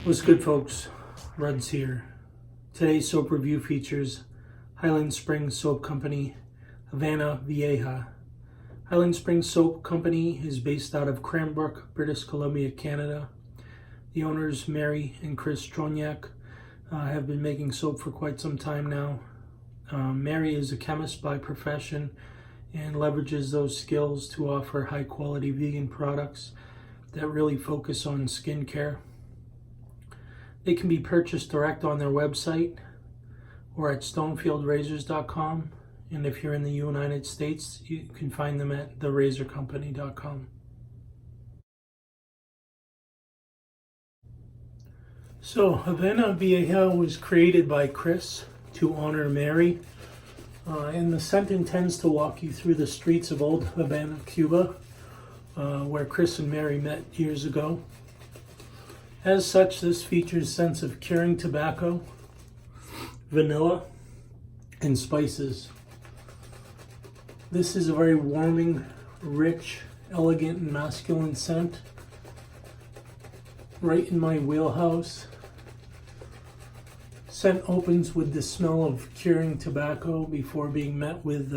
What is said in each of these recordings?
What's good, folks? Ruds here. Today's soap review features Highland Springs Soap Company, Havana Vieja. Highland Springs Soap Company is based out of Cranbrook, British Columbia, Canada. The owners, Mary and Chris Troniak, have been making soap for quite some time now. Mary is a chemist by profession and leverages those skills to offer high-quality vegan products that really focus on skincare. They can be purchased direct on their website or at stonefieldrazors.com. And if you're in the United States, you can find them at therazorcompany.com. So, Havana Vieja was created by Chris to honor Mary. And the scent intends to walk you through the streets of Old Havana, Cuba, where Chris and Mary met years ago. As such, this features scents of curing tobacco, vanilla, and spices. This is a very warming, rich, elegant, and masculine scent. Right in my wheelhouse. Scent opens with the smell of curing tobacco before being met with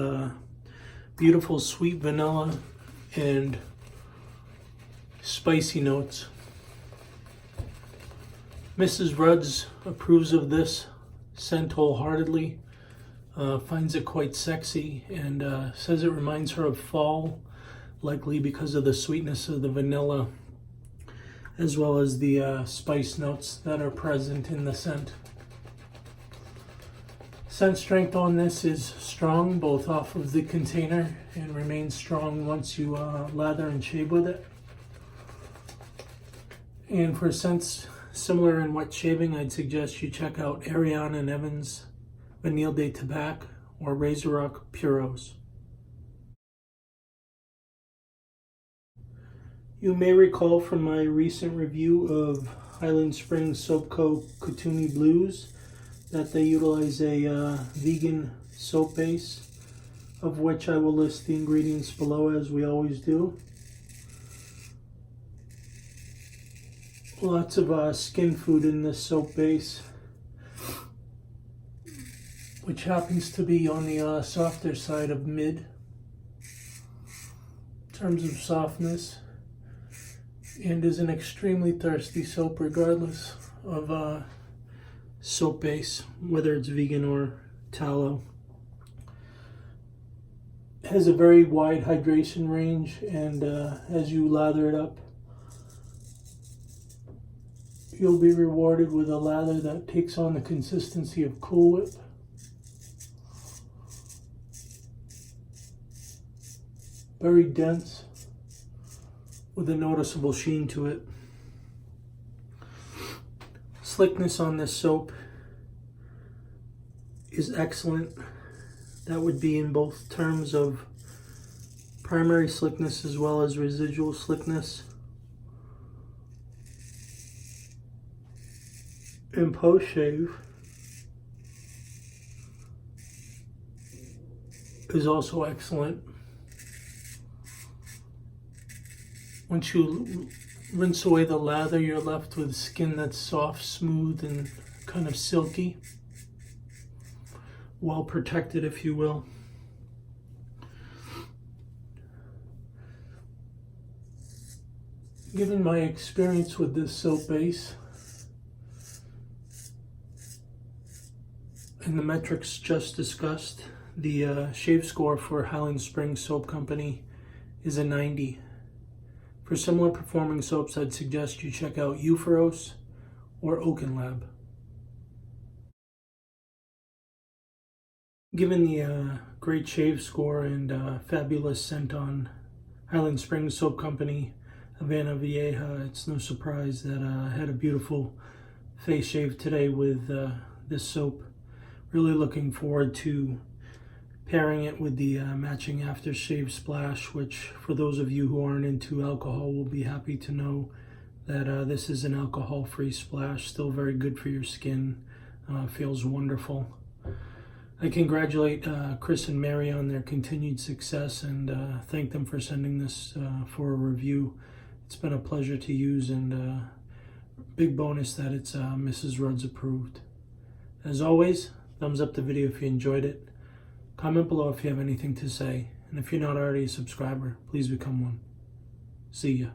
beautiful sweet vanilla and spicy notes. Mrs. Rudds approves of this scent wholeheartedly, finds it quite sexy, and says it reminds her of fall, likely because of the sweetness of the vanilla, as well as the spice notes that are present in the scent. Scent strength on this is strong, both off of the container, and remains strong once you lather and shave with it. And for scents similar in wet shaving, I'd suggest you check out Ariana and Evans Vanille de Tabac or RazoRock Puros. You may recall from my recent review of Highland Springs Soap Co. Kutumi Blues that they utilize a vegan soap base, of which I will list the ingredients below as we always do. Lots of skin food in this soap base, which happens to be on the softer side of mid in terms of softness, and is an extremely thirsty soap regardless of soap base, whether it's vegan or tallow. It has a very wide hydration range, and as you lather it up, you'll be rewarded with a lather that takes on the consistency of Cool Whip. Very dense, with a noticeable sheen to it. Slickness on this soap is excellent. That would be in both terms of primary slickness as well as residual slickness. And post-shave is also excellent. Once you rinse away the lather, you're left with skin that's soft, smooth, and kind of silky. Well protected, if you will. Given my experience with this soap base, and the metrics just discussed, the shave score for Highland Springs Soap Company is a 90. For similar performing soaps, I'd suggest you check out Eufros or Oaken Lab. Given the great shave score and fabulous scent on Highland Springs Soap Company, Havana Vieja, it's no surprise that I had a beautiful face shave today with this soap. Really looking forward to pairing it with the matching aftershave splash, which for those of you who aren't into alcohol will be happy to know that this is an alcohol-free splash, still very good for your skin, feels wonderful. I congratulate Chris and Mary on their continued success and thank them for sending this for a review. It's been a pleasure to use and Big bonus that it's Mrs. Rhodes approved. As always, thumbs up the video if you enjoyed it. Comment below if you have anything to say. And if you're not already a subscriber, please become one. See ya.